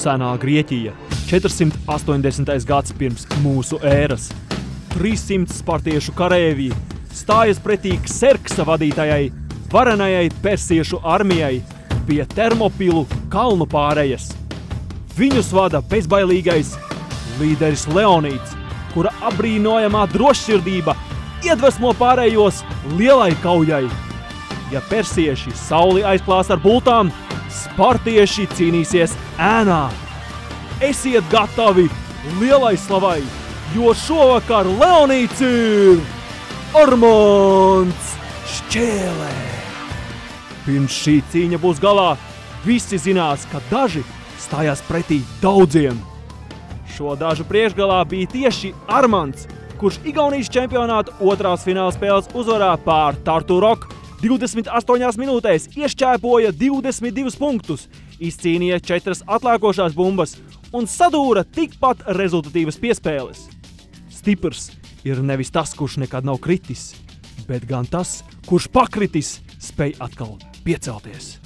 senā Grieķija, 480. gads pirms mūsu ēras. 300 spartiešu karēvji stājas pretī Kserksa vadītajai, varenajai persiešu armijai pie Termopilu kalnu pārejas. Viņus vada bezbailīgais līderis Leonīds, kura apbrīnojamā drošsirdība iedvesmo pārējos lielai kaujai. Ja persieši sauli aizklās ar bultām, spartieši cīnīsies ēnā. Esiet gatavi lielai slavai, jo šovakar Leonīds ir Armands Šķēlē. Pirms šī cīņa būs galā, visi zinās, ka daži stājās pretī daudziem. Šo dažu priekšgalā bija tieši Armands, kurš Igaunijas čempionāta otrās fināla spēles uzvarā pār Tartu Rock 28 minūtēs iešķēpoja 22 punktus, izcīnīja 4 atlēkošās bumbas un sadūra tikpat rezultatīvas piespēles. Stiprs ir nevis tas, kurš nekad nav kritis, bet gan tas, kurš pakritis, spēj atkal piecelties.